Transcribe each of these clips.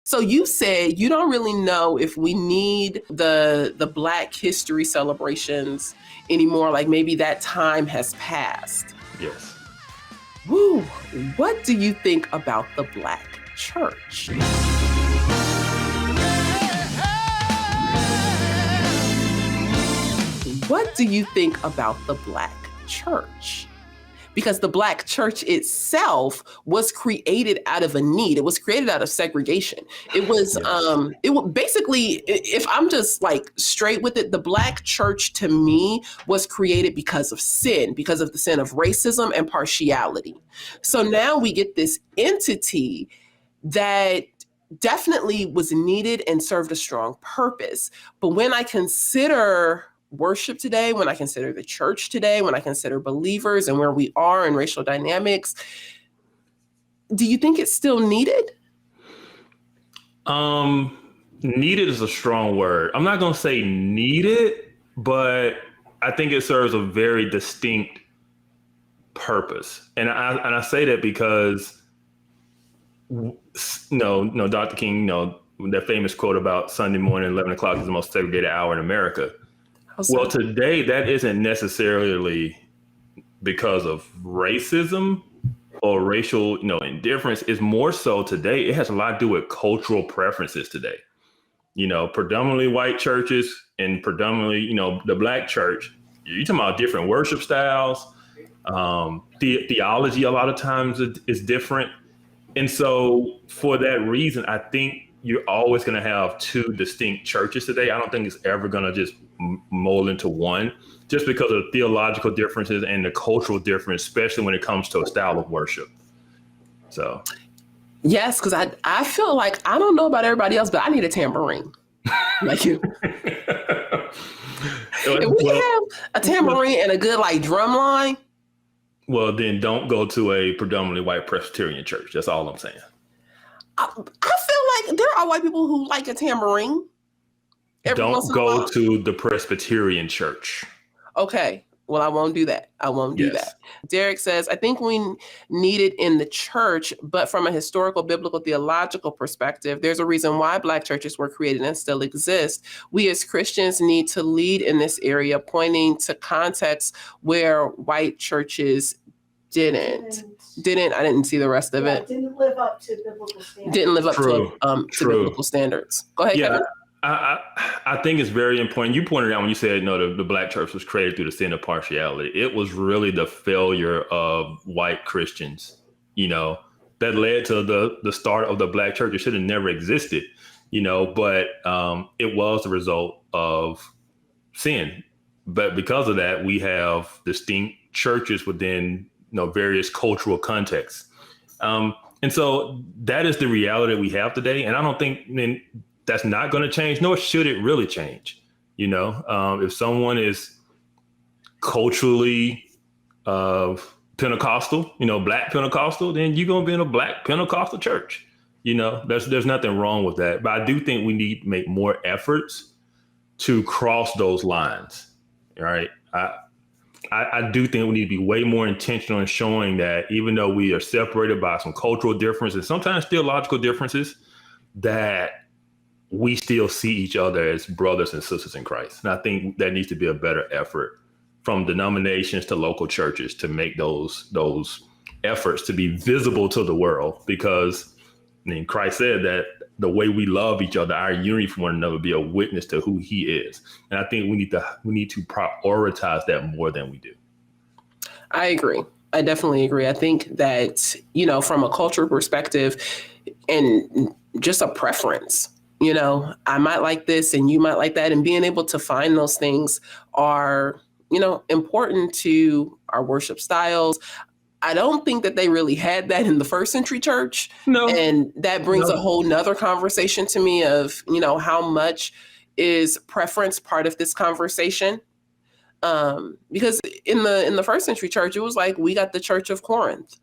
So you said you don't really know if we need the Black History celebrations anymore. Like maybe that time has passed. Yes. Woo! What do you think about the Black church? What do you think about the Black church? Because the Black church itself was created out of a need. It was created out of segregation. It was, basically, if I'm just like straight with it, the Black church to me was created because of sin, because of the sin of racism and partiality. So now we get this entity that definitely was needed and served a strong purpose. But when I consider worship today, when I consider the church today, when I consider believers and where we are in racial dynamics, do you think it's still needed? Needed is a strong word. I'm not going to say needed, but I think it serves a very distinct purpose. And I say that because, Dr. King, that famous quote about Sunday morning, 11 o'clock is the most segregated hour in America. Well, today, that isn't necessarily because of racism or racial, indifference. It's more so today. It has a lot to do with cultural preferences today. Predominantly white churches and predominantly, the Black church. You're talking about different worship styles. Theology a lot of times is different. And so for that reason, I think you're always going to have two distinct churches today. I don't think it's ever going to just mold into one, just because of the theological differences and the cultural difference, especially when it comes to a style of worship. So, yes, because I feel like, I don't know about everybody else, but I need a tambourine. Like you. If we have a tambourine and a good drum line. Well, then don't go to a predominantly white Presbyterian church. That's all I'm saying. I feel like there are white people who like a tambourine. Don't go to the Presbyterian church. Okay. Well, I won't do that. I won't do that. Derek says, I think we need it in the church, but from a historical, biblical, theological perspective, there's a reason why Black churches were created and still exist. We as Christians need to lead in this area, pointing to contexts where white churches didn't. I didn't see the rest of it. Didn't live up to biblical standards. Didn't live up to biblical standards. Go ahead, Kevin. I think it's very important. You pointed out when you said, the Black church was created through the sin of partiality. It was really the failure of white Christians, that led to the start of the Black church. It should have never existed, but it was the result of sin. But because of that, we have distinct churches within, various cultural contexts. And so that is the reality that we have today. And I don't think that's not going to change, nor should it really change. If someone is culturally Pentecostal, Black Pentecostal, then you're going to be in a Black Pentecostal church. There's nothing wrong with that. But I do think we need to make more efforts to cross those lines. Right. I do think we need to be way more intentional in showing that even though we are separated by some cultural differences, sometimes theological differences, that we still see each other as brothers and sisters in Christ. And I think that needs to be a better effort from denominations to local churches to make those efforts to be visible to the world, because Christ said that the way we love each other, our unity for one another, be a witness to who he is. And I think we need to prioritize that more than we do. I agree. I definitely agree. I think that, from a cultural perspective and just a preference, I might like this and you might like that, and being able to find those things are, important to our worship styles. I don't think that they really had that in the first century church. No. And that brings a whole nother conversation to me of, how much is preference part of this conversation? Because in the first century church, it was like, we got the Church of Corinth.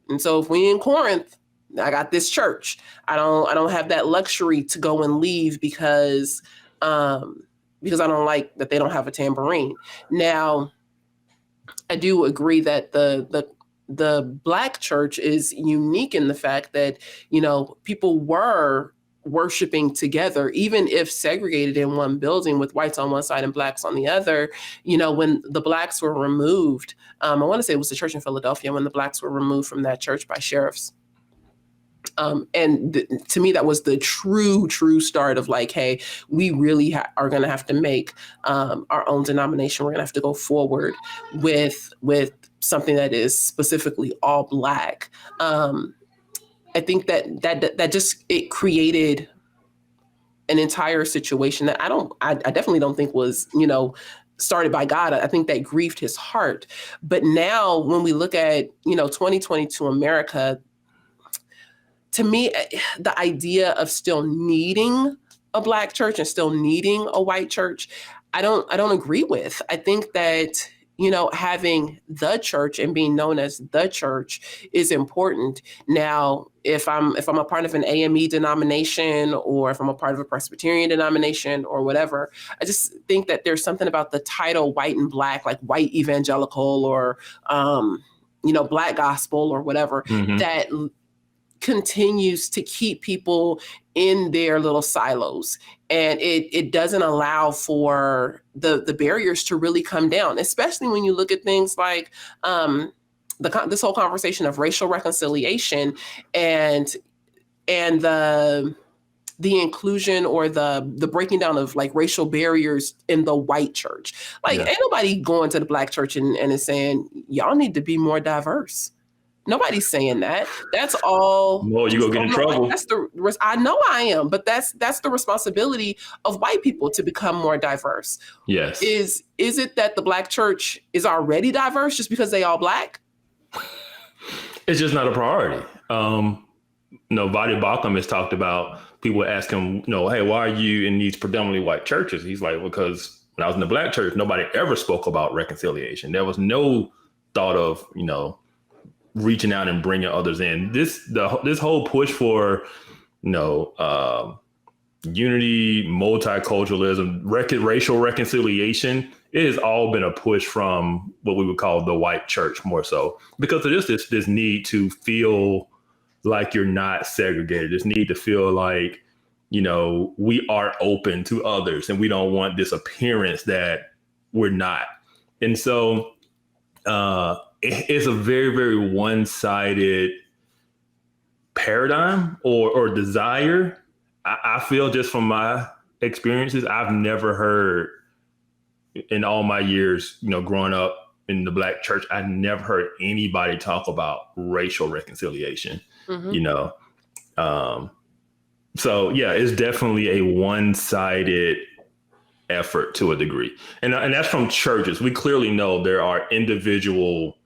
And so if we in Corinth, I got this church. I don't have that luxury to go and leave because I don't like that they don't have a tambourine. Now, I do agree that the the Black church is unique in the fact that, people were worshiping together, even if segregated in one building with whites on one side and Blacks on the other. When the Blacks were removed, I want to say it was the church in Philadelphia, when the Blacks were removed from that church by sheriffs. To me, that was the true start of like, hey, we really are going to have to make our own denomination. We're going to have to go forward with something that is specifically all Black. I think that just, it created an entire situation that I definitely don't think was, started by God. I think that grieved his heart. But now when we look at, 2022 America, to me, the idea of still needing a Black church and still needing a white church, I don't agree with. I think that, having the church and being known as the church is important. Now, if I'm a part of an AME denomination, or if I'm a part of a Presbyterian denomination or whatever, I just think that there's something about the title white and Black, like white evangelical or, Black gospel or whatever, that continues to keep people in their little silos, and it doesn't allow for the barriers to really come down, especially when you look at things like this whole conversation of racial reconciliation and the inclusion or the breaking down of like racial barriers in the white church. Like, ain't nobody going to the Black church and is saying y'all need to be more diverse. Nobody's saying that. That's all. Well, you go get in trouble. I know I am, but that's the responsibility of white people to become more diverse. Yes. Is it that the Black church is already diverse just because they all Black? It's just not a priority. Vadi Bakum has talked about people ask him, hey, why are you in these predominantly white churches? He's like, because when I was in the Black church, nobody ever spoke about reconciliation. There was no thought of, reaching out and bringing others in. This whole push for, unity, multiculturalism, racial reconciliation, it has all been a push from what we would call the white church more so, because of this need to feel like you're not segregated, this need to feel like, we are open to others and we don't want this appearance that we're not. And so, it's a very, very one-sided paradigm or desire. I feel just from my experiences, I've never heard in all my years, growing up in the Black church, I never heard anybody talk about racial reconciliation, So yeah, it's definitely a one-sided effort to a degree. And that's from churches. We clearly know there are individual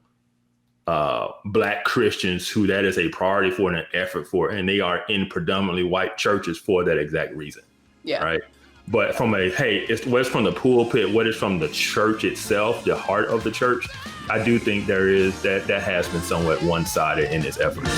Black Christians who that is a priority for and an effort for, and they are in predominantly white churches for that exact reason. Yeah. Right. But from it's what's from the pulpit, what is from the church itself, the heart of the church, I do think there is that has been somewhat one-sided in its efforts.